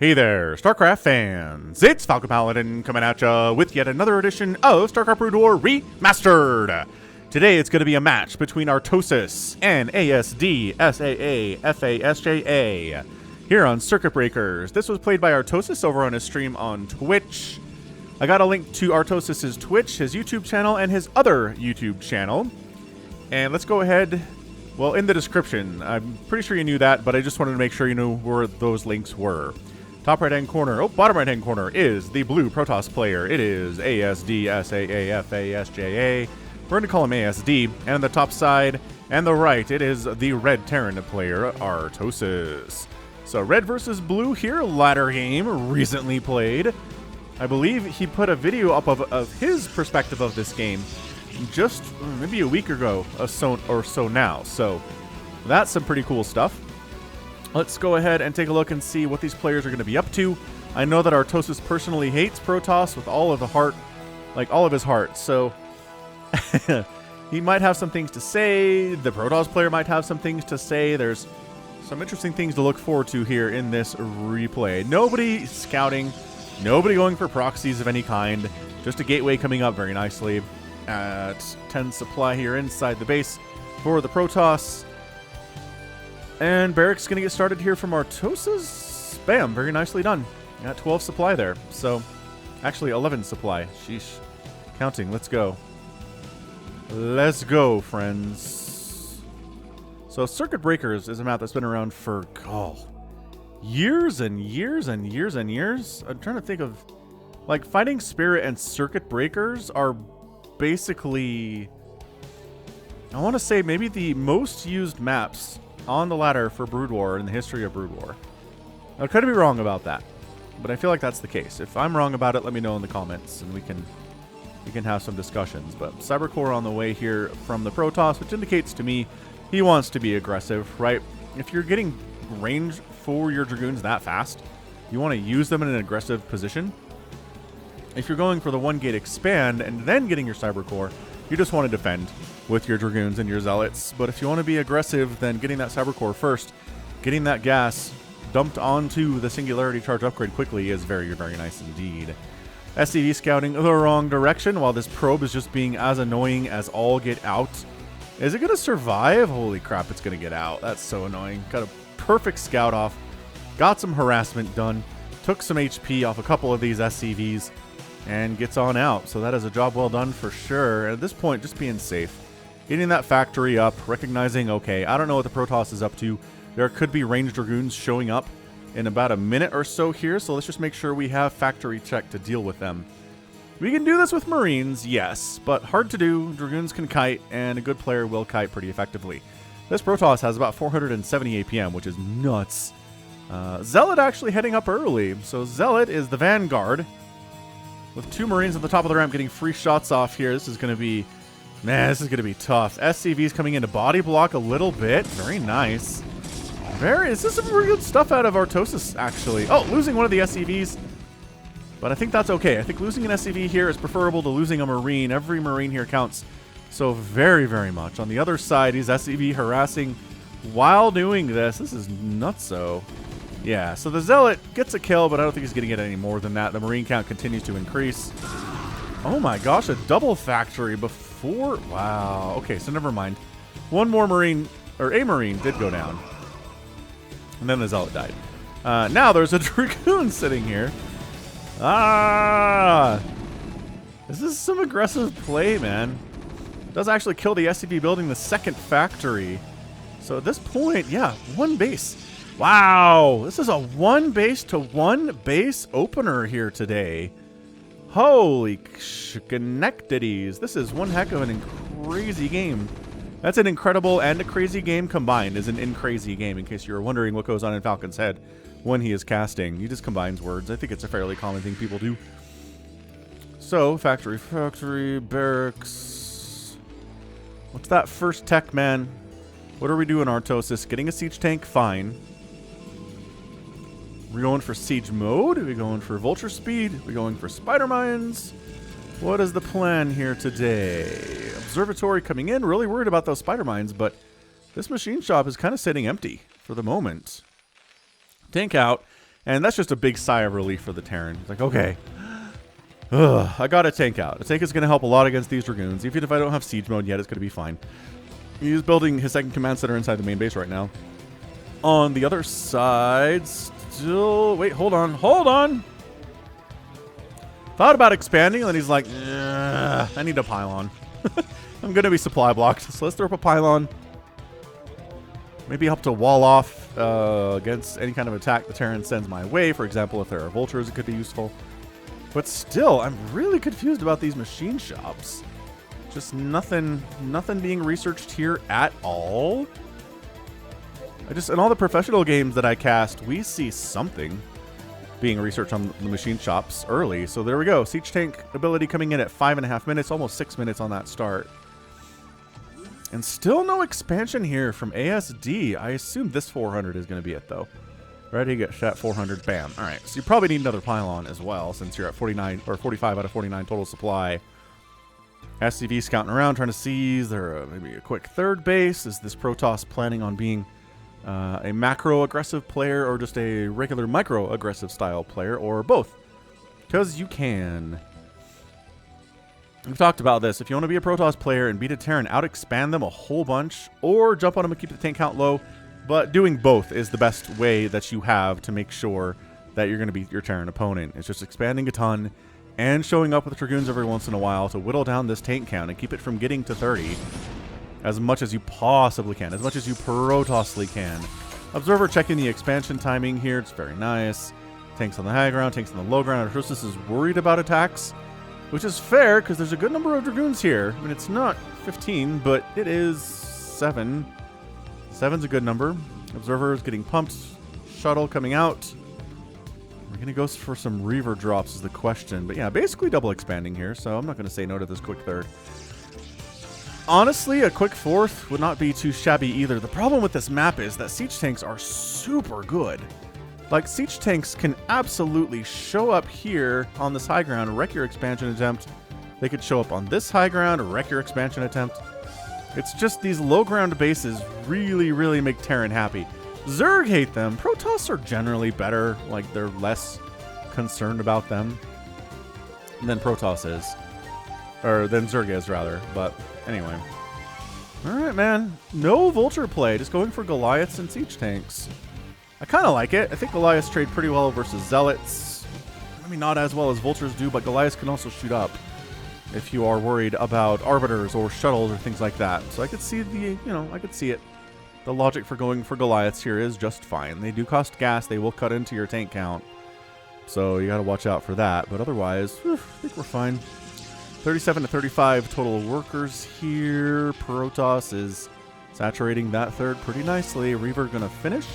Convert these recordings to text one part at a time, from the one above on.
Hey there, StarCraft fans! It's Falcon Paladin coming at ya with yet another edition of StarCraft Brood War Remastered! Today it's going to be a match between Artosis and ASD SAA FASJA here on Circuit Breakers. This was played by Artosis over on his stream on Twitch. I got a link to Artosis' Twitch, his YouTube channel, and his other YouTube channel. And let's go ahead, well, in the description. I'm pretty sure you knew that, but I just wanted to make sure you knew where those links were. Top right-hand corner, bottom right-hand corner is the blue Protoss player. It is ASD SAA FASJA. We're going to call him ASD. And on the top side and the right, it is the red Terran player, Artosis. So red versus blue here, ladder game, recently played. I believe he put a video up of his perspective of this game just maybe a week ago or so now. So that's some pretty cool stuff. Let's go ahead and take a look and see what these players are going to be up to. I know that Artosis personally hates Protoss with all of the heart, like all of his heart. So he might have some things to say. The Protoss player might have some things to say. There's some interesting things to look forward to here in this replay. Nobody scouting, nobody going for proxies of any kind. Just a gateway coming up very nicely at 10 supply here inside the base for the Protoss. And Barracks going to get started here from Artosis. Bam, very nicely done. Got 12 supply there. So, actually 11 supply. Sheesh. Counting, let's go. Let's go, friends. So, Circuit Breakers is a map that's been around for, years and years and years and years. I'm trying to think of, like, Fighting Spirit and Circuit Breakers are basically, I want to say, maybe the most used maps on the ladder for Brood War in the history of Brood War. I could be wrong about that, but I feel like that's the case. If I'm wrong about it, let me know in the comments, and we can have some discussions. But Cybercore on the way here from the Protoss, which indicates to me he wants to be aggressive, right? If you're getting range for your Dragoons that fast, you want to use them in an aggressive position. If you're going for the one gate expand and then getting your Cybercore, you just want to defend with your Dragoons and your Zealots. But if you want to be aggressive, then getting that Cybercore first, getting that gas dumped onto the Singularity Charge upgrade quickly is very, very nice indeed. SCV scouting the wrong direction while this probe is just being as annoying as all get out. Is it going to survive? Holy crap, it's going to get out. That's so annoying. Got a perfect scout off. Got some harassment done. Took some HP off a couple of these SCVs. And gets on out. So that is a job well done for sure. At this point, just being safe. Getting that factory up, recognizing, okay, I don't know what the Protoss is up to. There could be ranged Dragoons showing up in about a minute or so here, so let's just make sure we have factory check to deal with them. We can do this with Marines, yes, but hard to do. Dragoons can kite, and a good player will kite pretty effectively. This Protoss has about 470 APM, which is nuts. Zealot actually heading up early. So Zealot is the Vanguard, with 2 Marines at the top of the ramp getting free shots off here. This is going to be, man, this is going to be tough. SCV's coming in to body block a little bit. Very nice. This is some really good stuff out of Artosis, actually. Oh, losing one of the SCVs. But I think that's okay. I think losing an SCV here is preferable to losing a Marine. Every Marine here counts so very, very much. On the other side, he's SCV harassing while doing this. This is nutso. Yeah, so the Zealot gets a kill, but I don't think he's going to get any more than that. The Marine count continues to increase. Oh my gosh, a double factory before. Wow. Okay, so never mind. One more Marine, or a Marine, did go down. And then the Zealot died. Now there's a Dragoon sitting here. This is some aggressive play, man. Does actually kill the SCV building the second factory. So at this point, yeah, one base. Wow, this is a 1 base to 1 base opener here today. Holy connectities. This is one heck of an crazy game. That's an incredible and a crazy game combined is an crazy game, in case you were wondering what goes on in Falcon's head when he is casting. He just combines words. I think it's a fairly common thing people do. So, factory, barracks. What's that first tech, man? What are we doing, Artosis? Getting a siege tank? Fine. We're going for siege mode? Are we going for vulture speed? Are we going for spider mines? What is the plan here today? Observatory coming in. Really worried about those spider mines, but this machine shop is kind of sitting empty for the moment. Tank out. And that's just a big sigh of relief for the Terran. It's like, okay, I got a tank out. A tank is going to help a lot against these Dragoons. Even if I don't have siege mode yet, it's going to be fine. He's building his second command center inside the main base right now. On the other side, still... Wait, hold on. Hold on! Thought about expanding, and then he's like, I need a pylon. I'm going to be supply blocked, so let's throw up a pylon. Maybe help to wall off against any kind of attack the Terran sends my way. For example, if there are vultures, it could be useful. But still, I'm really confused about these machine shops. Just nothing being researched here at all. In all the professional games that I cast, we see something being researched on the machine shops early. So there we go. Siege tank ability coming in at 5.5 minutes, almost 6 minutes on that start. And still no expansion here from ASD. I assume this 400 is going to be it, though. Ready to get shot 400. Bam. All right. So you probably need another pylon as well, since you're at 49 or 45 out of 49 total supply. SCV scouting around, trying to see, is there maybe a quick third base? Is this Protoss planning on being a macro-aggressive player or just a regular micro-aggressive style player, or both? Because you can. We've talked about this. If you want to be a Protoss player and beat a Terran, out-expand them a whole bunch, or jump on them and keep the tank count low. But doing both is the best way that you have to make sure that you're going to beat your Terran opponent. It's just expanding a ton and showing up with Dragoons every once in a while to whittle down this tank count and keep it from getting to 30 as much as you possibly can, as much as you Protossly can. Observer checking the expansion timing here. It's very nice. Tanks on the high ground, tanks on the low ground. Artosis is worried about attacks, which is fair because there's a good number of Dragoons here. I mean, it's not 15, but it is 7. 7's a good number. Observer is getting pumped. Shuttle coming out. We're going to go for some Reaver drops is the question. But yeah, basically double expanding here, so I'm not going to say no to this quick third. Honestly, a quick fourth would not be too shabby either. The problem with this map is that siege tanks are super good. Like, siege tanks can absolutely show up here on this high ground, wreck your expansion attempt. They could show up on this high ground, wreck your expansion attempt. It's just these low ground bases really, really make Terran happy. Zerg hate them. Protoss are generally better. Like, they're less concerned about them than Protoss is. Or than Zerg is, rather. But anyway. Alright, man. No Vulture play. Just going for Goliaths and Siege tanks. I kind of like it. I think Goliaths trade pretty well versus Zealots. I mean, not as well as Vultures do, but Goliaths can also shoot up if you are worried about Arbiters or Shuttles or things like that. So I could see I could see it. The logic for going for Goliaths here is just fine. They do cost gas. They will cut into your tank count. So you got to watch out for that. But otherwise, I think we're fine. 37 to 35 total workers here. Protoss is saturating that third pretty nicely. Reaver going to finish.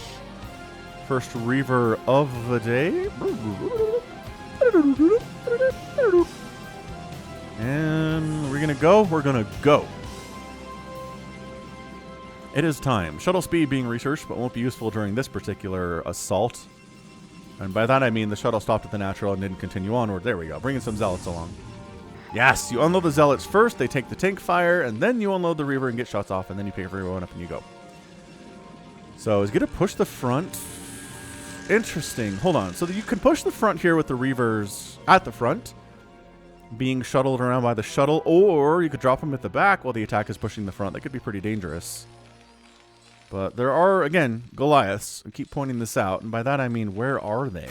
First Reaver of the day. And we're going to go. We're going to go. It is time. Shuttle speed being researched, but won't be useful during this particular assault. And by that I mean the shuttle stopped at the natural and didn't continue onward. There we go. Bringing some Zealots along. Yes, you unload the Zealots first. They take the tank fire, and then you unload the Reaver and get shots off, and then you pick everyone up and you go. So he's going to push the front. Interesting. Hold on. So you can push the front here with the Reavers at the front, being shuttled around by the shuttle, or you could drop them at the back while the attack is pushing the front. That could be pretty dangerous. But there are, again, Goliaths. I keep pointing this out, and by that I mean, where are they?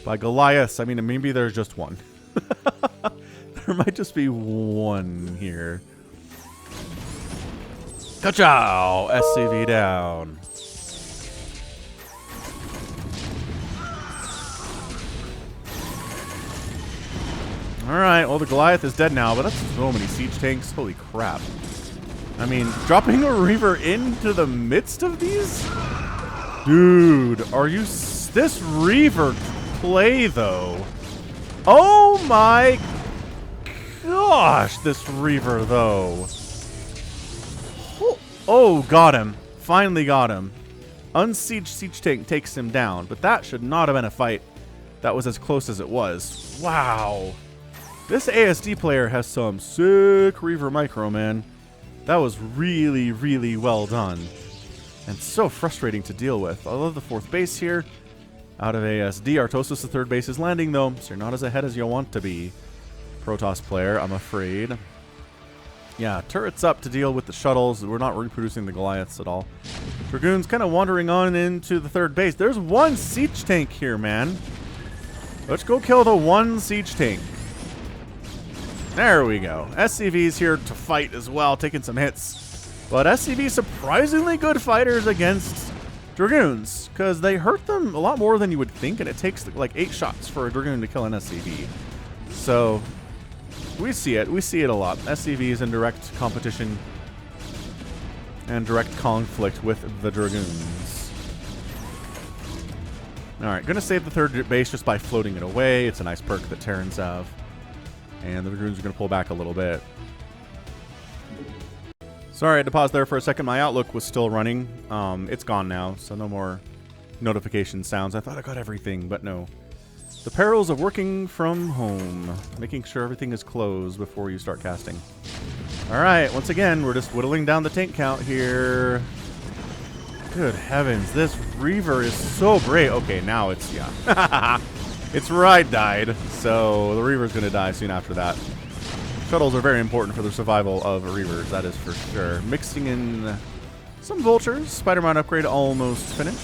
By Goliaths, I mean maybe there's just one. There might just be one here. Ka-chow! SCV down. Alright, well the Goliath is dead now, but that's so many siege tanks. Holy crap. I mean, dropping a Reaver into the midst of these? Dude, are you... This Reaver play, though. Oh my gosh, this Reaver, though. Oh, got him. Finally got him. Unsieged siege tank takes him down, but that should not have been a fight that was as close as it was. Wow. This ASD player has some sick Reaver micro, man. That was really, really well done. and so frustrating to deal with. I love the 4th base here. Out of ASD, Artosis, the 3rd base is landing, though, so you're not as ahead as you want to be, Protoss player, I'm afraid. Yeah, turrets up to deal with the shuttles. We're not reproducing the Goliaths at all. Dragoons kind of wandering on into the 3rd base. There's 1 siege tank here, man. Let's go kill the 1 siege tank. There we go. SCV's here to fight as well, taking some hits. But SCV surprisingly good fighters against Dragoons, because they hurt them a lot more than you would think, and it takes like 8 shots for a Dragoon to kill an SCV. So we see it. We see it a lot. SCV is in direct competition and direct conflict with the Dragoons. Alright, gonna save the 3rd base just by floating it away. It's a nice perk that Terrans have. And the Dragoons are gonna pull back a little bit. Sorry, I had to pause there for a second. My Outlook was still running. It's gone now, so no more notification sounds. I thought I got everything, but no. The perils of working from home. Making sure everything is closed before you start casting. Alright, once again, we're just whittling down the tank count here. Good heavens, this Reaver is so brave. Okay, now it's, yeah. Its ride died, so the Reaver's going to die soon after that. Shuttles are very important for the survival of Reavers, that is for sure. Mixing in some Vultures. Spider-Man upgrade almost finished.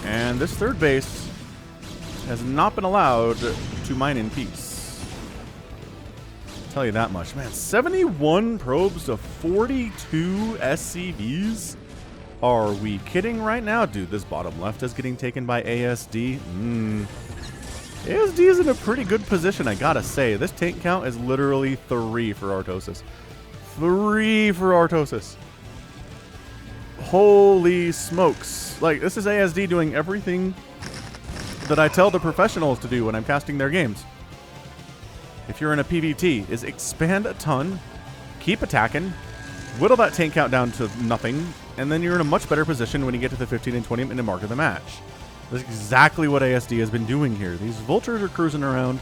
And this 3rd base has not been allowed to mine in peace. I'll tell you that much. Man, 71 probes to 42 SCVs? Are we kidding right now? Dude, this bottom left is getting taken by ASD. ASD is in a pretty good position, I gotta say. This tank count is literally 3 for Artosis. 3 for Artosis. Holy smokes. Like, this is ASD doing everything that I tell the professionals to do when I'm casting their games. If you're in a PvT, is expand a ton, keep attacking, whittle that tank count down to nothing, and then you're in a much better position when you get to the 15 and 20 minute mark of the match. That's exactly what ASD has been doing here. These Vultures are cruising around,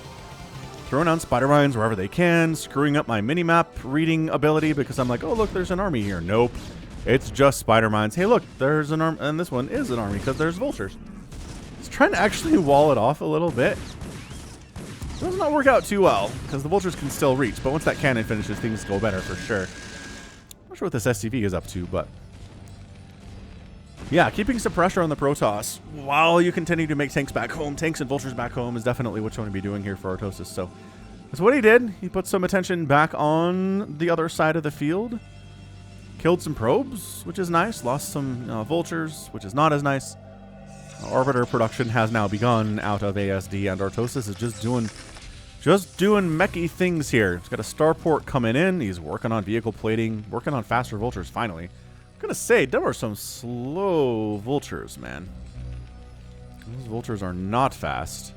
throwing down spider mines wherever they can, screwing up my minimap reading ability because I'm like, oh, look, there's an army here. Nope. It's just spider mines. Hey, look, there's an army, and this one is an army because there's Vultures. It's trying to actually wall it off a little bit. Does not work out too well because the Vultures can still reach, but once that cannon finishes, things go better for sure. Not sure what this SCV is up to, but yeah, keeping some pressure on the Protoss while you continue to make tanks back home. Tanks and Vultures back home is definitely what you want to be doing here for Artosis. So that's what he did. He put some attention back on the other side of the field. Killed some probes, which is nice. Lost some Vultures, which is not as nice. Arbiter production has now begun out of ASD, and Artosis is just doing mechy things here. He's got a starport coming in. He's working on vehicle plating, working on faster Vultures finally. I'm gonna say, there are some slow Vultures, man. Those Vultures are not fast.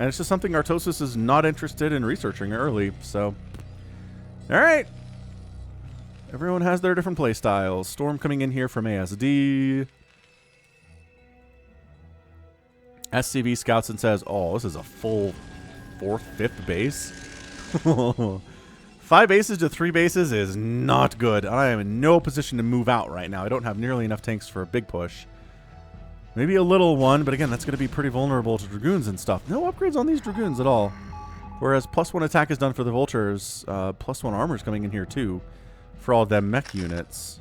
And it's just something Artosis is not interested in researching early, so. Alright. Everyone has their different playstyles. Storm coming in here from ASD. SCV scouts and says, oh, this is a full 4th, 5th base. 5 bases to 3 bases is not good. I am in no position to move out right now. I don't have nearly enough tanks for a big push. Maybe a little one, but again, that's going to be pretty vulnerable to Dragoons and stuff. No upgrades on these Dragoons at all. Whereas +1 attack is done for the Vultures. +1 armor is coming in here too for all them mech units.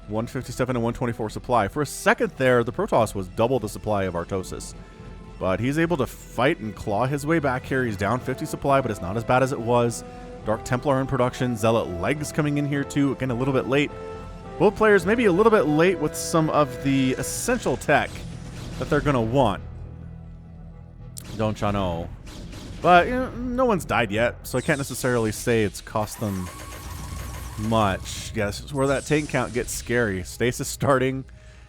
157 and 124 supply. For a second there, the Protoss was double the supply of Artosis. But he's able to fight and claw his way back here. He's down 50 supply, but it's not as bad as it was. Dark Templar in production. Zealot legs coming in here too. Again, a little bit late. Both players maybe a little bit late with some of the essential tech that they're going to want. Don't ya know? But you know, no one's died yet, so I can't necessarily say it's cost them much. Yes, it's where that tank count gets scary. Stasis starting.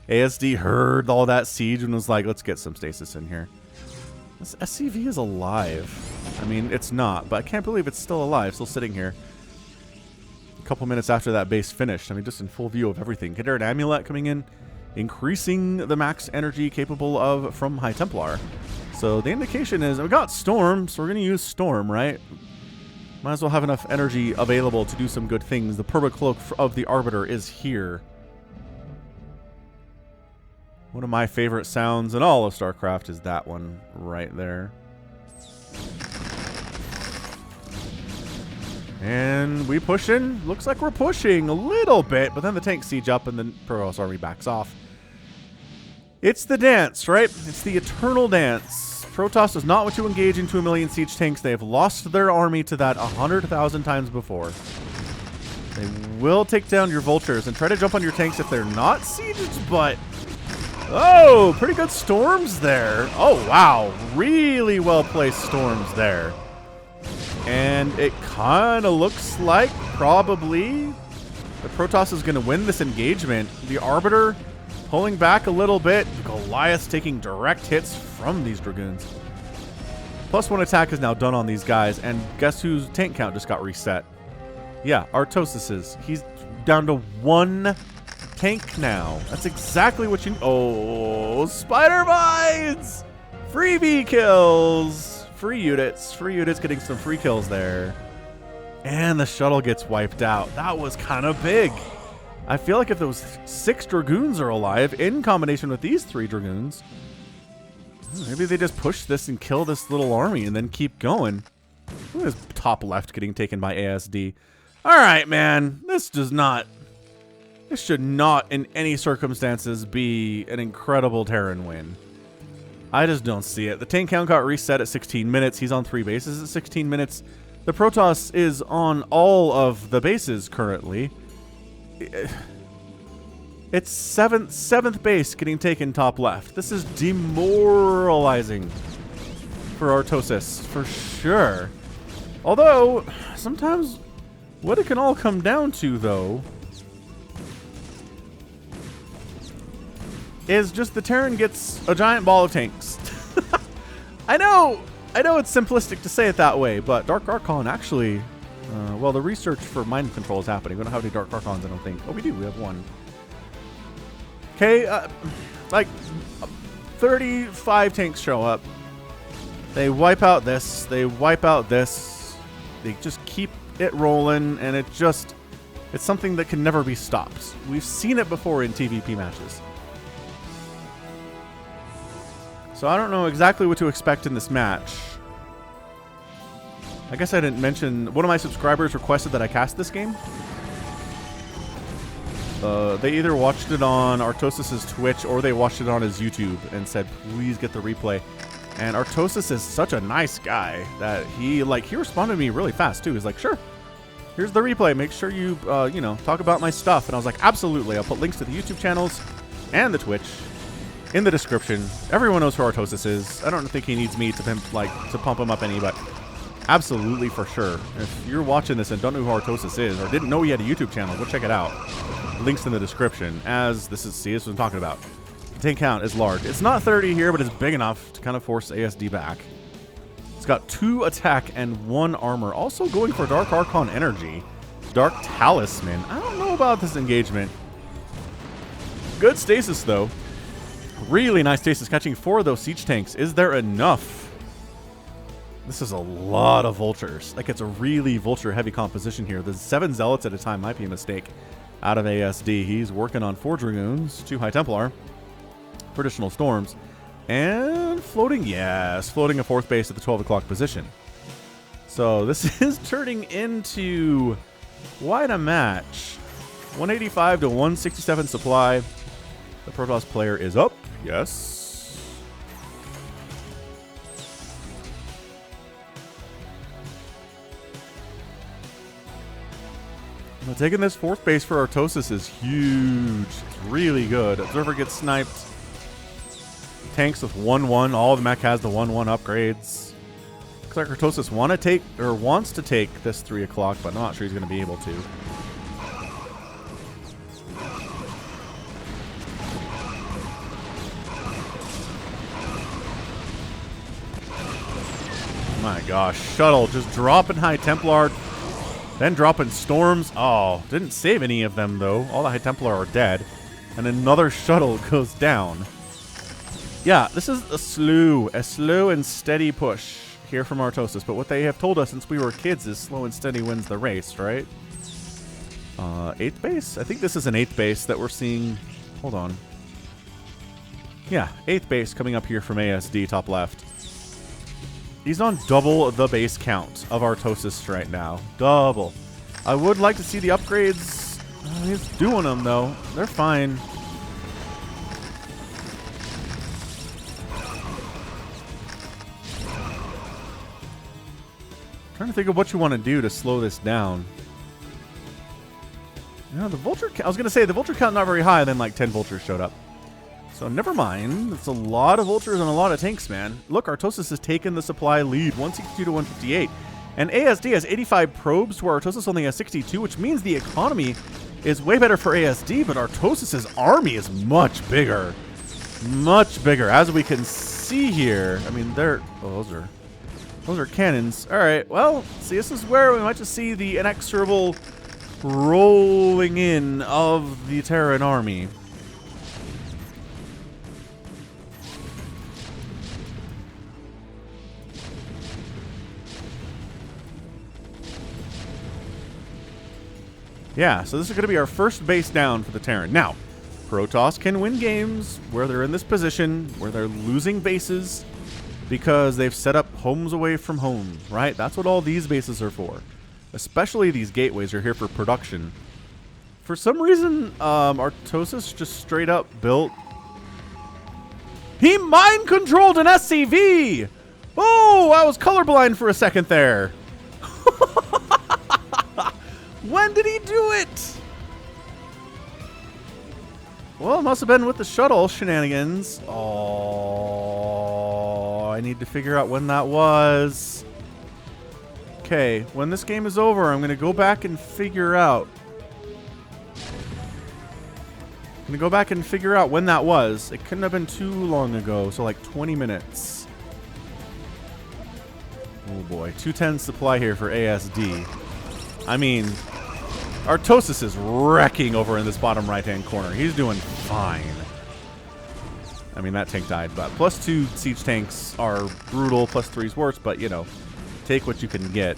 ASD heard all that siege and was like, let's get some stasis in here. This SCV is alive. I mean, it's not, but I can't believe it's still alive, still sitting here. A couple minutes after that base finished. I mean, just in full view of everything. Get there an amulet coming in, increasing the max energy capable of from High Templar. So the indication is, we got Storm, so we're going to use Storm, right? Might as well have enough energy available to do some good things. The perma cloak of the Arbiter is here. One of my favorite sounds in all of StarCraft is that one right there. And we push in. Looks like we're pushing a little bit, but then the tanks siege up and the Protoss army backs off. It's the dance, right? It's the eternal dance. Protoss does not want to engage into 1 million siege tanks. They have lost their army to that 100,000 times before. They will take down your vultures and try to jump on your tanks if they're not sieged, but... Oh, pretty good storms there. Oh, wow. Really well-placed storms there. And it kind of looks like probably the Protoss is going to win this engagement. The Arbiter pulling back a little bit. Goliath taking direct hits from these Dragoons. +1 attack is now done on these guys. And guess whose tank count just got reset? Yeah, Artosis's. He's down to 1 tank now. That's exactly what you... Oh, Spider Mines! Freebie kills! Free units getting some free kills there. And the shuttle gets wiped out. That was kind of big. I feel like if those 6 Dragoons are alive, in combination with these 3 Dragoons, maybe they just push this and kill this little army and then keep going. Look at this top left getting taken by ASD. Alright, man. This should not in any circumstances be an incredible Terran win. I just don't see it. The tank count got reset at 16 minutes. He's on 3 bases at 16 minutes. The Protoss is on all of the bases currently. It's seventh base getting taken top left. This is demoralizing for Artosis, for sure. Although, sometimes what it can all come down to, though, is just the Terran gets a giant ball of tanks. I know it's simplistic to say it that way, but Dark Archon actually, well, the research for mind control is happening. We don't have any Dark Archons, I don't think. Oh, we do. We have 1. Okay, like 35 tanks show up. They wipe out this. They wipe out this. They just keep it rolling, and it's something that can never be stopped. We've seen it before in TVP matches. So I don't know exactly what to expect in this match. I guess I didn't mention, one of my subscribers requested that I cast this game. They either watched it on Artosis' Twitch or they watched it on his YouTube and said, please get the replay. And Artosis is such a nice guy that he responded to me really fast too. He's like, sure, here's the replay. Make sure you, talk about my stuff. And I was like, absolutely. I'll put links to the YouTube channels and the Twitch in the description. Everyone knows who Artosis is. I don't think he needs me to pump him up any, but absolutely for sure. If you're watching this and don't know who Artosis is or didn't know he had a YouTube channel, go check it out. Links in the description. This is what I'm talking about. The tank count is large. It's not 30 here, but it's big enough to kind of force ASD back. It's got 2 attack and 1 armor. Also going for Dark Archon energy. Dark Talisman. I don't know about this engagement. Good stasis though. Really nice stasis, catching 4 of those siege tanks. Is there enough? This is a lot of vultures. Like, it's a really vulture-heavy composition here. The 7 zealots at a time might be a mistake out of ASD. He's working on 4 Dragoons, 2 High Templar, for additional storms, and floating, yes, floating a 4th base at the 12 o'clock position. So this is turning into quite a match. 185 to 167 supply. The Protoss player is up. Yes. Now, taking this 4th base for Artosis is huge. It's really good. Observer gets sniped. Tanks with 1-1. All of the mech has the 1-1 upgrades. Looks like Artosis wants to take this 3 o'clock, but I'm not sure he's going to be able to. My gosh, shuttle just dropping High Templar, then dropping storms. Oh, didn't save any of them though. All the High Templar are dead. And another shuttle goes down. Yeah, this is a slow and steady push here from Artosis, but what they have told us since we were kids is slow and steady wins the race, right? 8th base? I think this is an 8th base that we're seeing. Hold on. Yeah, 8th base coming up here from ASD, top left. He's on double the base count of Artosis right now. Double. I would like to see the upgrades. He's doing them, though. They're fine. Trying to think of what you want to do to slow this down. You know, the vulture count, I was going to say the vulture count not very high, then like 10 vultures showed up. So never mind. It's a lot of vultures and a lot of tanks, man. Look, Artosis has taken the supply lead, 162 to 158. And ASD has 85 probes, where Artosis only has 62, which means the economy is way better for ASD, but Artosis' army is much bigger. Much bigger. As we can see here, I mean, they're... Oh, those are cannons. All right, well, see, this is where we might just see the inexorable rolling in of the Terran army. Yeah, so this is going to be our first base down for the Terran. Now, Protoss can win games where they're in this position, where they're losing bases, because they've set up homes away from home, right? That's what all these bases are for. Especially these gateways are here for production. For some reason, Artosis just straight up built... He mind-controlled an SCV! Oh, I was colorblind for a second there. When did he do it? Well, it must have been with the shuttle shenanigans. Oh, I need to figure out when that was. Okay, when this game is over, I'm going to go back and figure out. When that was. It couldn't have been too long ago, so like 20 minutes. Oh boy, 210 supply here for ASD. I mean, Artosis is wrecking over in this bottom right-hand corner. He's doing fine. I mean, that tank died, but +2 siege tanks are brutal, +3's worse, but, you know, take what you can get.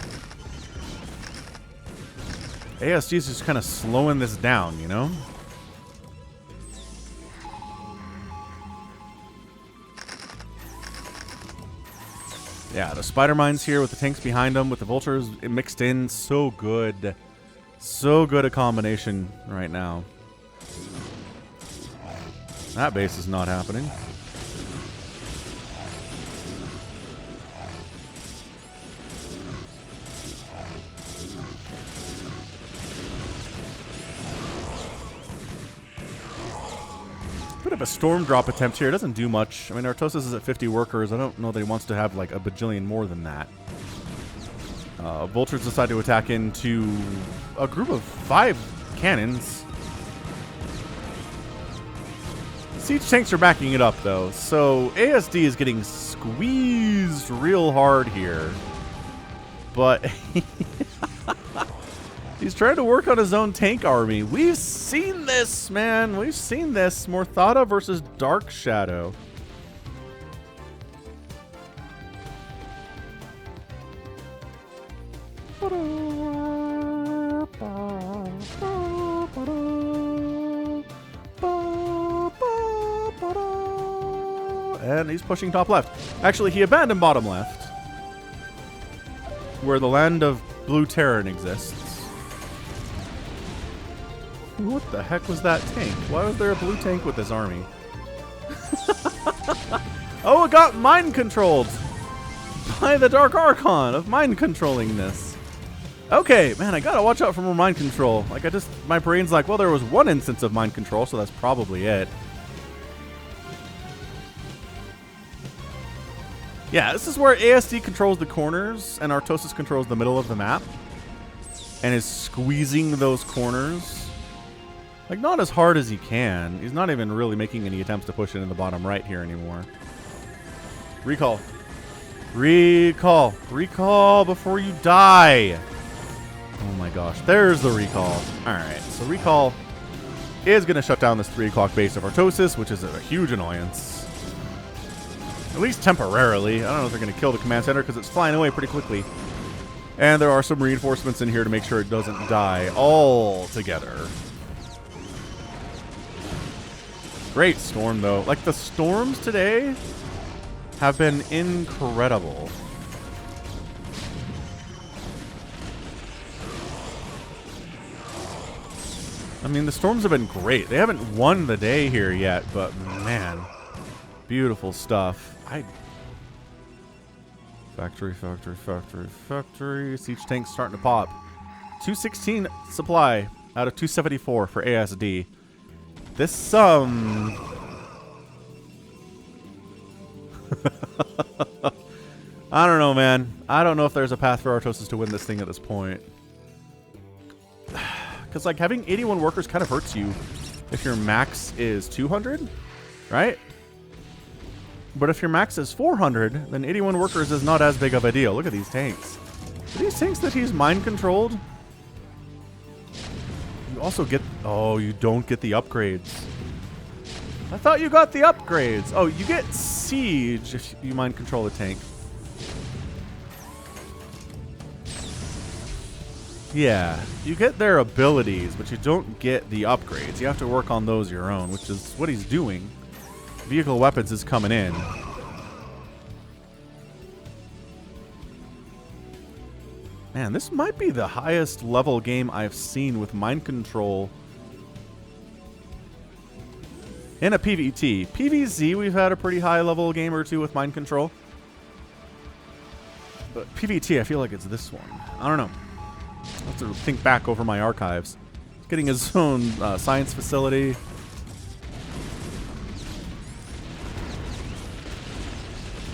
ASD is just kind of slowing this down, you know? Yeah, the spider mines here with the tanks behind them, with the vultures mixed in, so good. So good a combination right now. That base is not happening. Bit of a storm drop attempt here. It doesn't do much. I mean, Artosis is at 50 workers. I don't know that he wants to have like a bajillion more than that. Vultures decide to attack into a group of 5 cannons. Siege tanks are backing it up, though. So ASD is getting squeezed real hard here. But he's trying to work on his own tank army. We've seen this, man. We've seen this. Morthada versus Dark Shadow. And he's pushing top left. Actually, he abandoned bottom left, where the land of Blue Terran exists. What the heck was that tank? Why was there a blue tank with this army? Oh, it got mind controlled by the Dark Archon of mind controlling this. Okay, man, I gotta watch out for more mind control. Like, my brain's like, well, there was one instance of mind control, so that's probably it. Yeah, this is where ASD controls the corners and Artosis controls the middle of the map and is squeezing those corners. Like, not as hard as he can. He's not even really making any attempts to push it in the bottom right here anymore. Recall. Recall. Recall before you die. Oh my gosh. There's the recall. Alright, so recall is going to shut down this 3 o'clock base of Artosis, which is a huge annoyance. At least temporarily. I don't know if they're going to kill the command center because it's flying away pretty quickly. And there are some reinforcements in here to make sure it doesn't die altogether. Great storm, though. Like, the storms today have been incredible. I mean, the storms have been great. They haven't won the day here yet, but man, beautiful stuff. Factory. Siege tank's starting to pop. 216 supply out of 274 for ASD. This, I don't know, man. I don't know if there's a path for Artosis to win this thing at this point. Because, like, having 81 workers kind of hurts you if your max is 200, right? But if your max is 400, then 81 workers is not as big of a deal. Look at these tanks. Are these tanks that he's mind-controlled? You also get... Oh, you don't get the upgrades. I thought you got the upgrades. Oh, you get siege if you mind-control a tank. Yeah, you get their abilities, but you don't get the upgrades. You have to work on those your own, which is what he's doing. Vehicle weapons is coming in. Man, this might be the highest level game I've seen with mind control in a PvT. PvZ, we've had a pretty high level game or two with mind control. But PvT, I feel like it's this one. I don't know. I'll have to think back over my archives. He's getting his own science facility.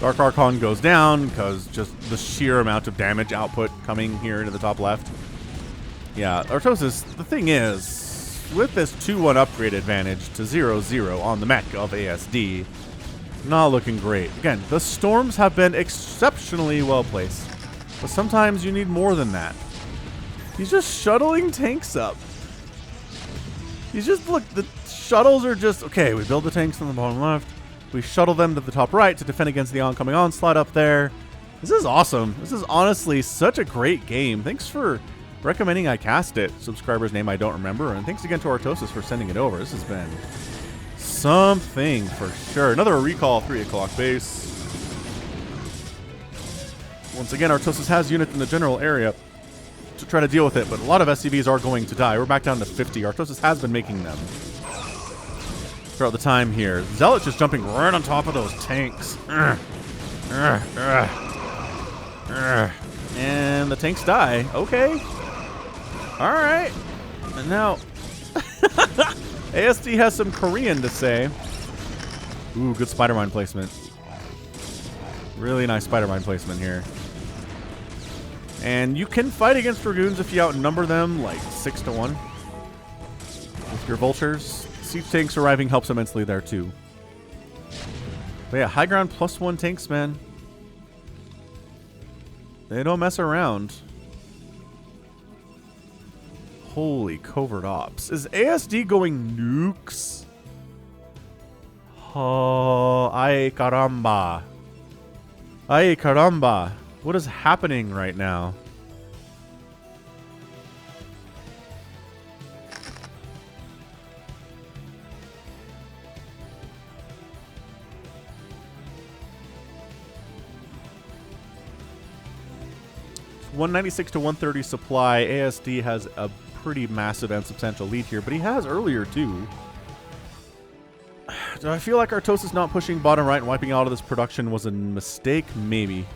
Dark Archon goes down because just the sheer amount of damage output coming here into the top left. Yeah, Artosis, the thing is, with this 2-1 upgrade advantage to 0-0 on the mech of ASD, not looking great. Again, the storms have been exceptionally well placed, but sometimes you need more than that. He's just shuttling tanks up. He's just, look, the shuttles are just, okay, we build the tanks on the bottom left. We shuttle them to the top right to defend against the oncoming onslaught up there. This is awesome. This is honestly such a great game. Thanks for recommending I cast it. Subscriber's name I don't remember. And thanks again to Artosis for sending it over. This has been something for sure. Another recall, 3 o'clock base. Once again, Artosis has units in the general area to try to deal with it, but a lot of SCVs are going to die. We're back down to 50. Artosis has been making them throughout the time here. Zealot's just jumping right on top of those tanks. And the tanks die. Okay. Alright. And now ASD has some Korean to say. Ooh, good spider mine placement. Really nice spider mine placement here. And you can fight against Dragoons if you outnumber them like 6-1 with your vultures. Siege tanks arriving helps immensely there too. But yeah, high ground +1 tanks, man. They don't mess around. Holy covert ops. Is ASD going nukes? Oh, ay caramba. Ay caramba. What is happening right now? It's 196 to 130 supply. ASD has a pretty massive and substantial lead here, but he has earlier too. Do I feel like Artosis not pushing bottom right and wiping out of this production was a mistake? Maybe.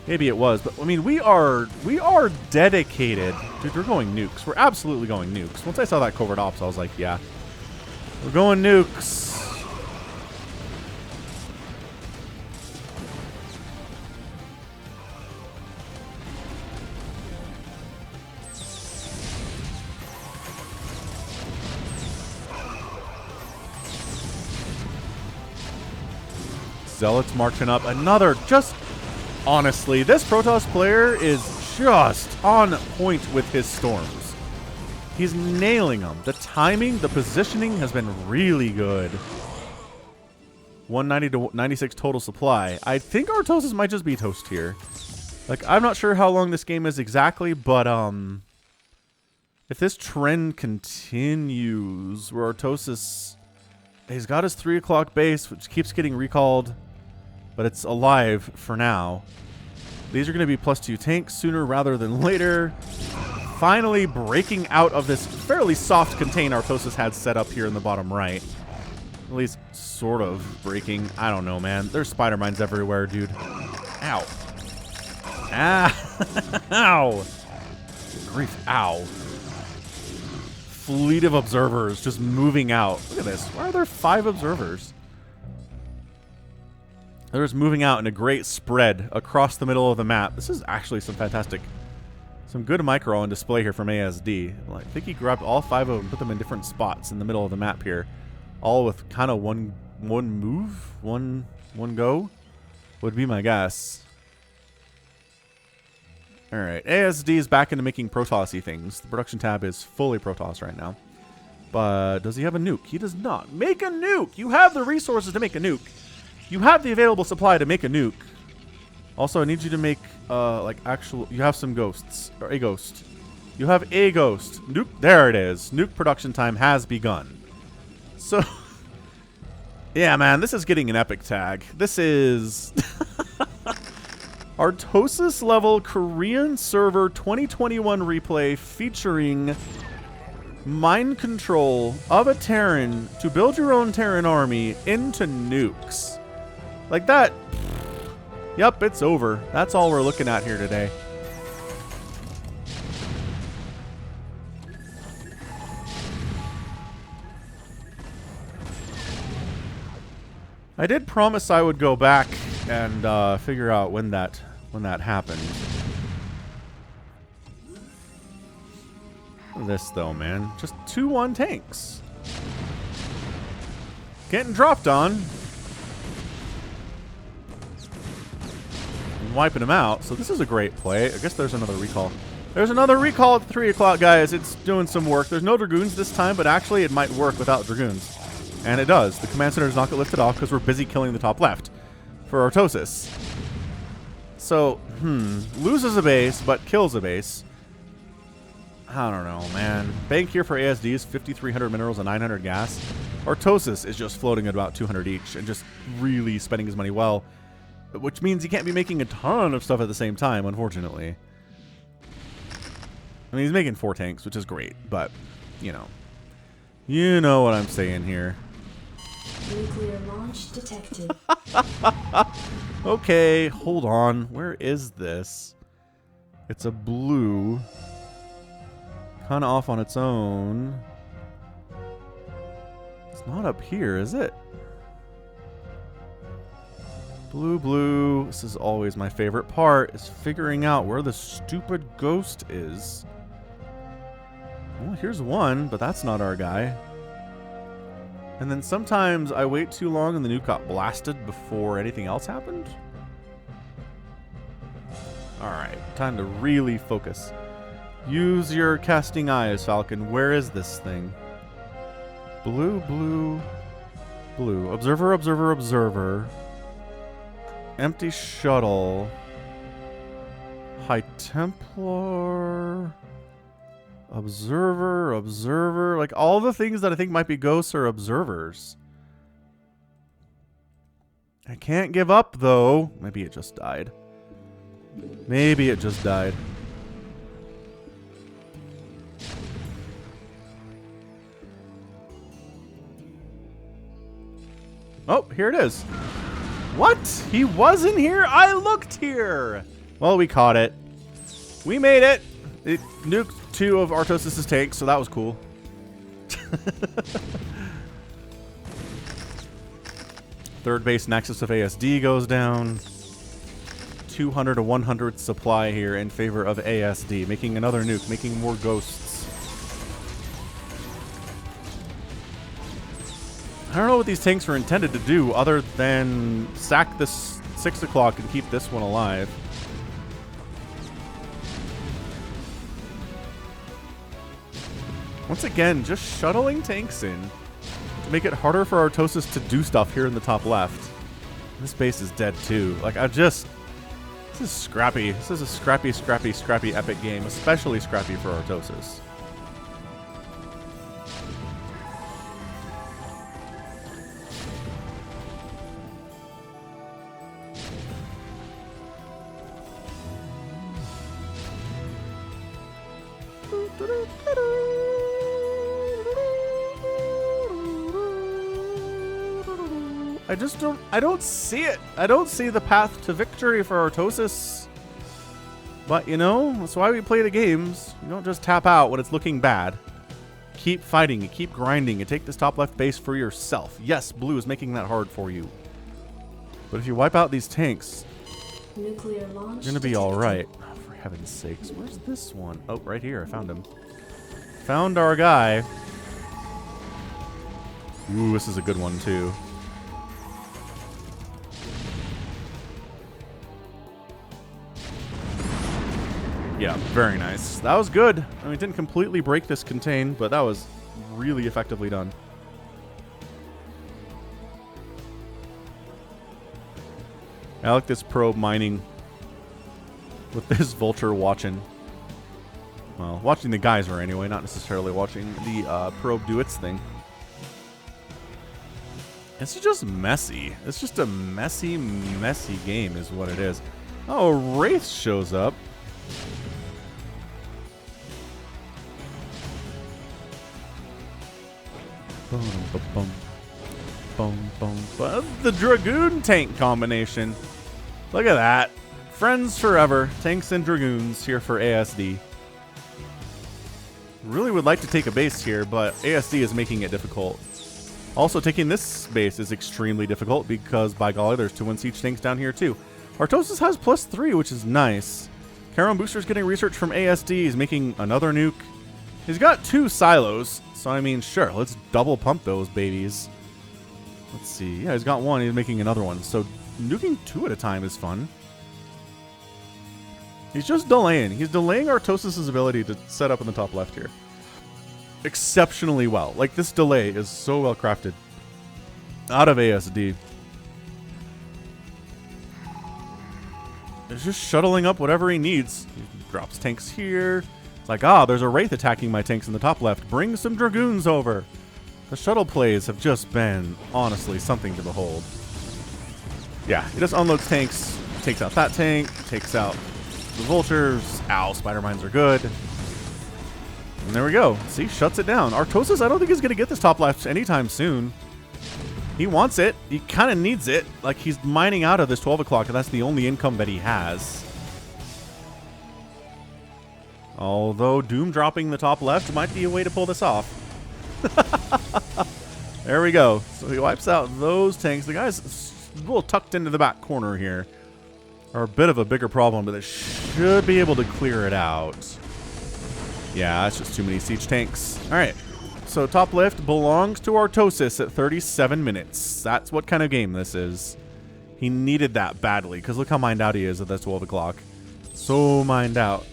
Maybe it was, but I mean, we are dedicated. Dude, we're going nukes. We're absolutely going nukes. Once I saw that covert ops, I was like, yeah, we're going nukes. Zealots marching up. Another just... Honestly, this Protoss player is just on point with his storms. He's nailing them. The timing, the positioning has been really good. 190 to 96 total supply. I think Artosis might just be toast here. Like, I'm not sure how long this game is exactly, but if this trend continues, where Artosis, he's got his 3 o'clock base, which keeps getting recalled, but it's alive for now. These are going to be +2 tanks sooner rather than later. Finally breaking out of this fairly soft contain Artosis had set up here in the bottom right. At least sort of breaking. I don't know, man. There's spider mines everywhere, dude. Ow. Ah. Ow. Grief. Ow. Fleet of observers just moving out. Look at this. Why are there 5 observers? They're just moving out in a great spread across the middle of the map. This is actually some fantastic, some good micro on display here from ASD. I think he grabbed all 5 of them, put them in different spots in the middle of the map here, all with kind of one move, one go, would be my guess. All right, ASD is back into making Protoss-y things. The production tab is fully Protoss right now. But does he have a nuke? He does not. Make a nuke! You have the resources to make a nuke. You have the available supply to make a nuke. Also, I need you to make, like, actual... You have some ghosts. Or a ghost. You have a ghost. Nuke. There it is. Nuke production time has begun. So... yeah, man. This is getting an epic tag. This is... Artosis level Korean server 2021 replay featuring mind control of a Terran to build your own Terran army into nukes. Like that. Yep, it's over. That's all we're looking at here today. I did promise I would go back and figure out when that happened. This though, man, just 2-1 tanks getting dropped on, and wiping them out. So this is a great play. I guess there's another recall. There's another recall at 3 o'clock, guys. It's doing some work. There's no Dragoons this time, but actually it might work without Dragoons. And it does. The command center does not get lifted off because we're busy killing the top left for Artosis. So, loses a base, but kills a base. I don't know, man. Bank here for ASD is 5,300 minerals and 900 gas. Artosis is just floating at about 200 each and just really spending his money well, which means he can't be making a ton of stuff at the same time, unfortunately. I mean, he's making 4 tanks, which is great, but, you know what I'm saying here. Nuclear launch detected. Okay, hold on. Where is this? It's a blue. Kind of off on its own. It's not up here, is it? Blue, blue. This is always my favorite part, is figuring out where the stupid ghost is. Well, here's one, but that's not our guy. And then sometimes I wait too long and the nuke got blasted before anything else happened. Alright, time to really focus. Use your casting eyes, Falcon. Where is this thing? Blue, blue, blue. Observer, observer, observer. Empty shuttle. High Templar. Observer, observer. Like, all the things that I think might be ghosts are observers. I can't give up, though. Maybe it just died. Maybe it just died. Oh, here it is. What? He wasn't here? I looked here. Well, we caught it. We made it. It nuked 2 of Artosis' tanks, so that was cool. Third base nexus of ASD goes down. 200 to 100 supply here in favor of ASD, making another nuke, making more ghosts. I don't know what these tanks are intended to do other than sack this 6 o'clock and keep this one alive. Once again, just shuttling tanks in. to make it harder for Artosis to do stuff here in the top left. This base is dead too. Like, this is scrappy. This is a scrappy epic game, especially scrappy for Artosis. I don't see it. I don't see the path to victory for Artosis. But, you know, that's why we play the games. You don't just tap out when it's looking bad. Keep fighting and keep grinding and take this top left base for yourself. Yes, blue is making that hard for you. But if you wipe out these tanks, Nuclear launch you're going to be all right. Oh, for heaven's sakes. Where's this one? Oh, right here. I found him. Found our guy. Ooh, this is a good one, too. Yeah, very nice. That was good. I mean, it didn't completely break this contain, but that was really effectively done. I like this probe mining with this vulture watching. Well, watching the geyser anyway, not necessarily watching the probe do its thing. It's just messy. It's just a messy game is what it is. Oh, Wraith shows up. Boom, boom, boom. Boom, boom, boom. The Dragoon tank combination. Look at that. Friends forever. Tanks and Dragoons here for ASD. Really would like to take a base here, but ASD is making it difficult. Also, taking this base is extremely difficult because, by golly, there's 2-1 siege tanks down here too. Artosis has +3, which is nice. Charon Booster's getting research from ASD. He's making another nuke. He's got 2 silos, so I mean, sure, let's double pump those babies. Let's see. Yeah, he's got 1. He's making another one. So nuking 2 at a time is fun. He's just delaying. He's delaying Artosis' ability to set up in the top left here. Exceptionally well. Like, this delay is so well crafted out of ASD. He's just shuttling up whatever he needs. He drops tanks here. It's like, there's a Wraith attacking my tanks in the top left. Bring some Dragoons over. The shuttle plays have just been, honestly, something to behold. Yeah, he just unloads tanks, takes out that tank, takes out the vultures. Ow, spider mines are good. And there we go. See, shuts it down. Artosis, I don't think he's going to get this top left anytime soon. He wants it. He kind of needs it. Like, he's mining out of this 12 o'clock, and that's the only income that he has. Although Doom dropping the top left might be a way to pull this off. There we go. So he wipes out those tanks. The guys a little tucked into the back corner here are a bit of a bigger problem, but they should be able to clear it out. Yeah, that's just too many siege tanks. All right. So top left belongs to Artosis at 37 minutes. That's what kind of game this is. He needed that badly, because look how mined out he is at that 12 o'clock. So mined out.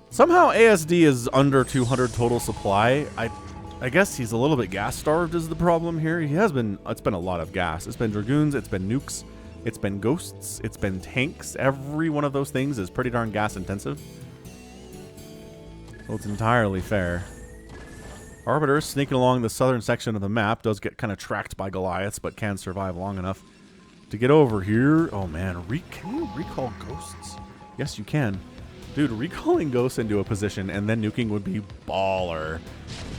Somehow ASD is under 200 total supply. I guess he's a little bit gas starved is the problem here. He has been, it's been a lot of gas. It's been Dragoons, it's been nukes, it's been ghosts, it's been tanks. Every one of those things is pretty darn gas intensive. So it's entirely fair. Arbiter sneaking along the southern section of the map, does get kind of tracked by Goliaths, but can survive long enough to get over here. Oh man, can you recall ghosts? Yes, you can. Dude, recalling ghosts into a position and then nuking would be baller.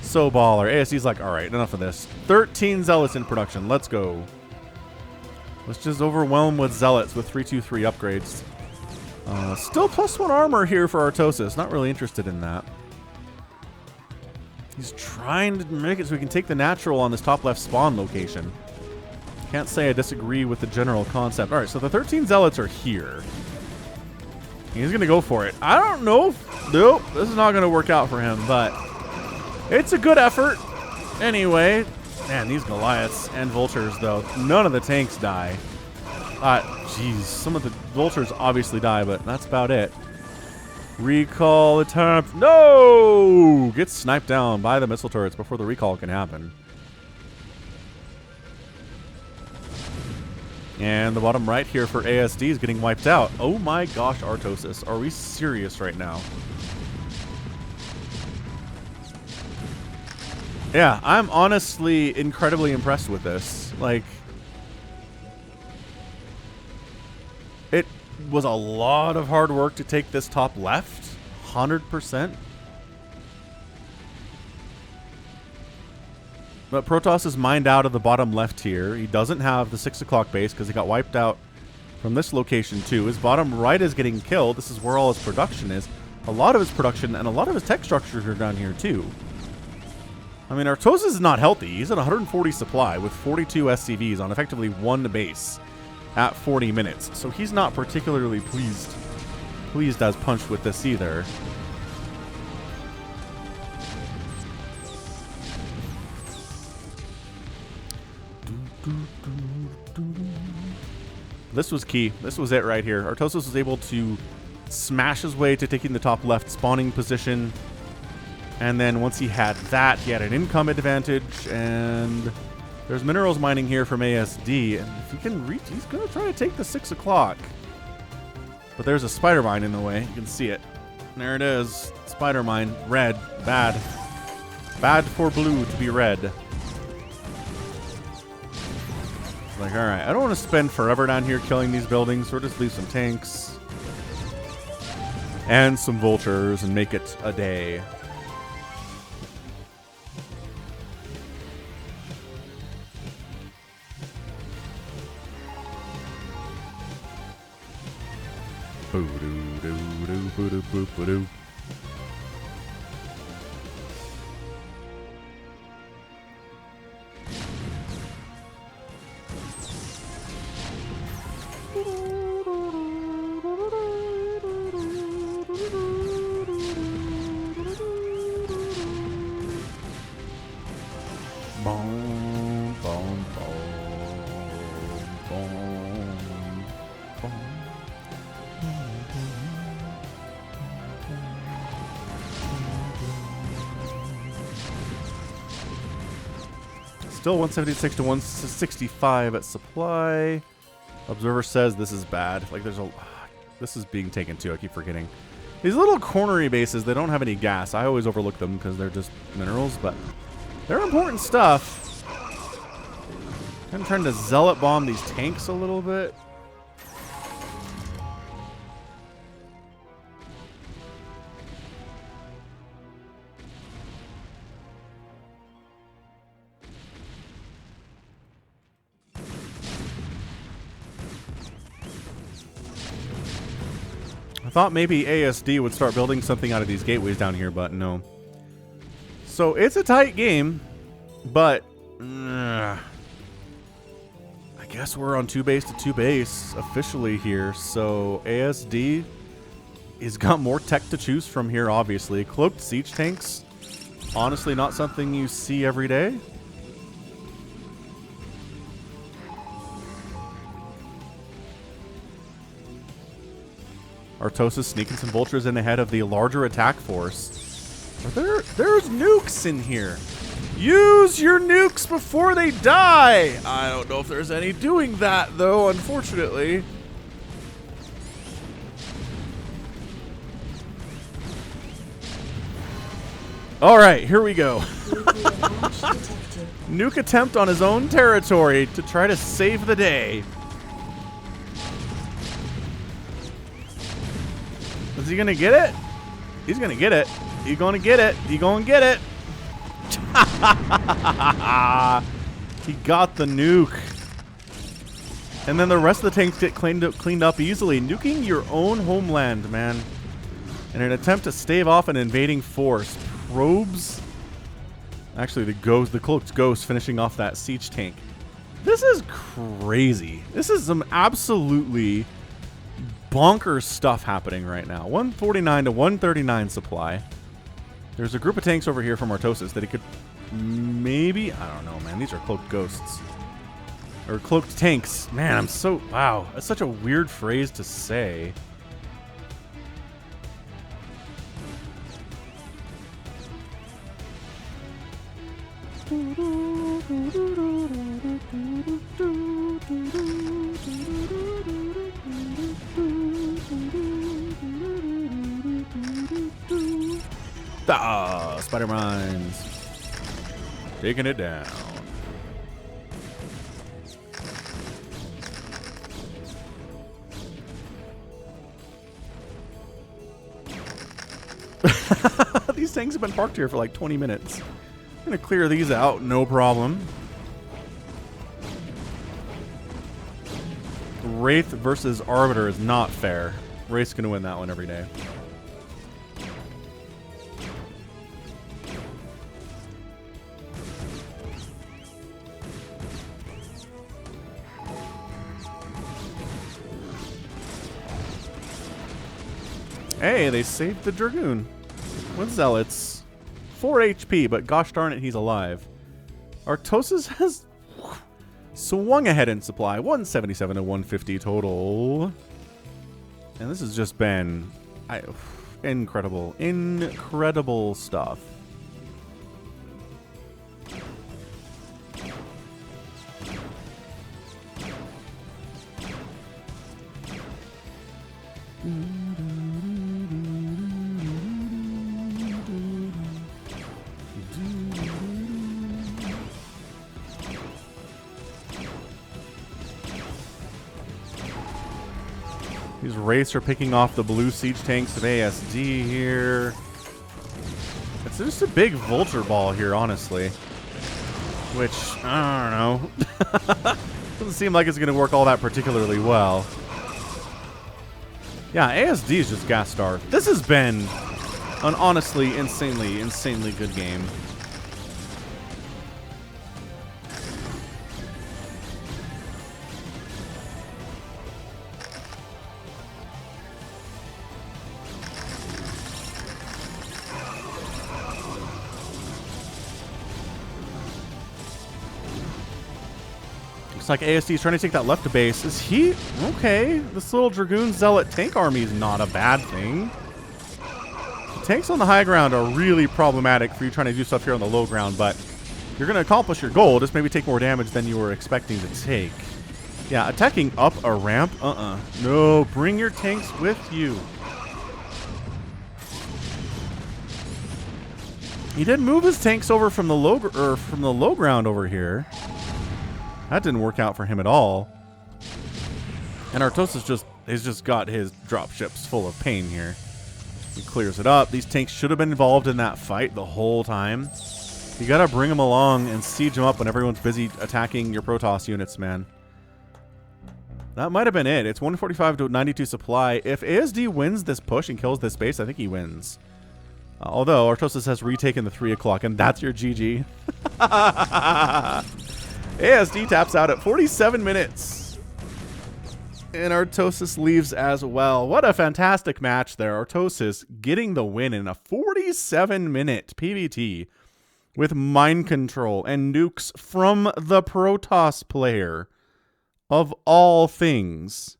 So baller. ASD's like, all right, enough of this. 13 Zealots in production. Let's go. Let's just overwhelm with Zealots with 323 upgrades. Still +1 armor here for Artosis. Not really interested in that. He's trying to make it so we can take the natural on this top left spawn location. Can't say I disagree with the general concept. All right, so the 13 Zealots are here. He's going to go for it. I don't know. Nope, this is not going to work out for him, but it's a good effort. Anyway, man, these Goliaths and Vultures, though, none of the tanks die. Jeez, some of the Vultures obviously die, but that's about it. Recall attempt. No! Gets sniped down by the missile turrets before the recall can happen. And the bottom right here for ASD is getting wiped out. Oh my gosh, Artosis. Are we serious right now? Yeah, I'm honestly incredibly impressed with this. Like, it was a lot of hard work to take this top left. 100%. But Protoss is mined out of the bottom left here. He doesn't have the 6 o'clock base because he got wiped out from this location too. His bottom right is getting killed. This is where all his production is. A lot of his production and a lot of his tech structures are down here too. I mean, Artosis is not healthy. He's at 140 supply with 42 SCVs on effectively one base at 40 minutes. So he's not particularly pleased as punch with this either. This was key. This was it right here. Artosis was able to smash his way to taking the top left spawning position. And then once he had that, he had an income advantage. And there's minerals mining here from ASD. And if he can reach, he's going to try to take the 6 o'clock. But there's a spider mine in the way. You can see it. There it is. Spider mine. Red. Bad. Bad for blue to be red. Like, alright, I don't want to spend forever down here killing these buildings, so we'll just leave some tanks and some vultures and make it a day. Boo-doo-doo-doo-boo-doo-boo-doo. Still 176 to 165 at supply. Observer says this is bad. Like there's a... This is being taken too. I keep forgetting. These little cornery bases, they don't have any gas. I always overlook them because they're just minerals, but they're important stuff. I'm trying to zealot bomb these tanks a little bit. I thought maybe ASD would start building something out of these gateways down here, but no. So it's a tight game, but I guess we're on 2 base to 2 base officially here. So ASD has got more tech to choose from here, obviously. Cloaked siege tanks, honestly not something you see every day. Artosis sneaking some vultures in ahead of the larger attack force. There's nukes in here. Use your nukes before they die. I don't know if there's any doing that, though, unfortunately. All right, here we go. Nuke attempt on his own territory to try to save the day. Is he gonna get it? He's gonna get it. He's gonna get it. He's gonna get it. He got the nuke. And then the rest of the tanks get cleaned up easily. Nuking your own homeland, man. In an attempt to stave off an invading force. Probes. Actually, the cloaked ghost finishing off that siege tank. This is crazy. This is some absolutely bonkers stuff happening right now. 149 to 139 supply. There's a group of tanks over here from Artosis that he could maybe... I don't know, man. These are cloaked ghosts. Or cloaked tanks. Man, I'm so... Wow. That's such a weird phrase to say. Ah, spider mines. Taking it down. These tanks have been parked here for like 20 minutes. I'm gonna clear these out, no problem. Wraith versus Arbiter is not fair. Wraith's gonna win that one every day. Hey, they saved the Dragoon. With Zealots. 4 HP, but gosh darn it, he's alive. Artosis has swung ahead in supply. 177 to 150 total. And this has just been incredible. Incredible stuff. These Wraiths are picking off the blue siege tanks of ASD here. It's just a big vulture ball here, honestly. Which, I don't know. Doesn't seem like it's going to work all that particularly well. Yeah, ASD is just gas starved. This has been an honestly insanely good game. Looks like ASD is trying to take that left base. Is he? Okay. This little Dragoon Zealot tank army is not a bad thing. The tanks on the high ground are really problematic for you trying to do stuff here on the low ground, but you're going to accomplish your goal. Just maybe take more damage than you were expecting to take. Yeah, attacking up a ramp? No, bring your tanks with you. He did move his tanks over from the low ground over here. That didn't work out for him at all. And Artosis has just got his drop ships full of pain here. He clears it up. These tanks should have been involved in that fight the whole time. You gotta bring them along and siege them up when everyone's busy attacking your Protoss units, man. That might have been it. It's 145 to 92 supply. If ASD wins this push and kills this base, I think he wins. Although Artosis has retaken the 3 o'clock, and that's your GG. ASD taps out at 47 minutes. And Artosis leaves as well. What a fantastic match there. Artosis getting the win in a 47-minute PvT with mind control and nukes from the Protoss player. Of all things.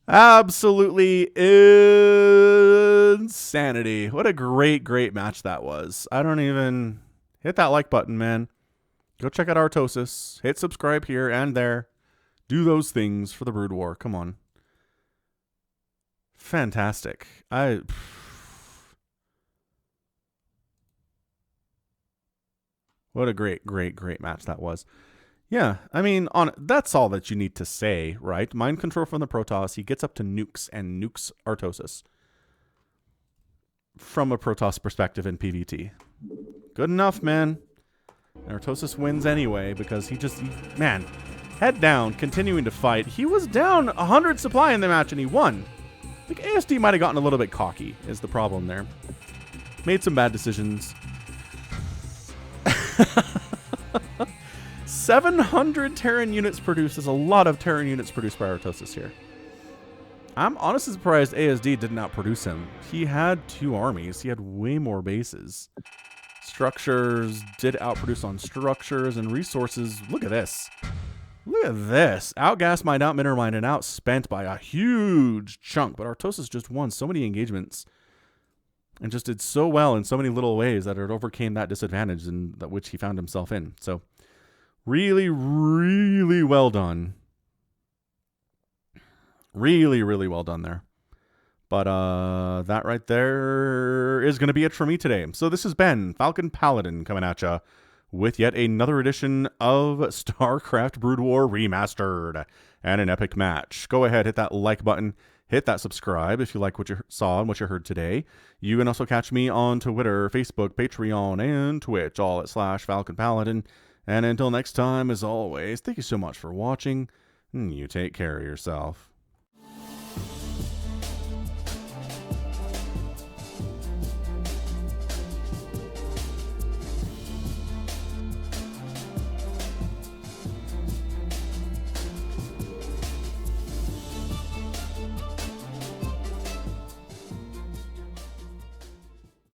Absolutely insanity. What a great match that was. I don't even... Hit that like button, man. Go check out Artosis. Hit subscribe here and there. Do those things for the Brood War. Come on. Fantastic. What a great match that was. Yeah, I mean, that's all that you need to say, right? Mind control from the Protoss. He gets up to nukes and nukes Artosis. From a Protoss perspective in PvT. Good enough, man. And Artosis wins anyway because man, head down, continuing to fight. He was down 100 supply in the match and he won. I think ASD might have gotten a little bit cocky is the problem there. Made some bad decisions. 700 Terran units produced is a lot of Terran units produced by Artosis here. I'm honestly surprised ASD did not produce him. He had 2 armies. He had way more bases. Structures did outproduce on structures and resources. Look at this. Look at this. Outgassed, mind outminner, and outspent by a huge chunk. But Artosis just won so many engagements and just did so well in so many little ways that it overcame that disadvantage in which he found himself in. So really, really well done. Really, really well done there. But that right there is going to be it for me today. So this has been Falcon Paladin coming at you with yet another edition of StarCraft Brood War Remastered and an epic match. Go ahead, hit that like button, hit that subscribe if you like what you saw and what you heard today. You can also catch me on Twitter, Facebook, Patreon, and Twitch, all at /Falcon Paladin. And until next time, as always, thank you so much for watching, and you take care of yourself.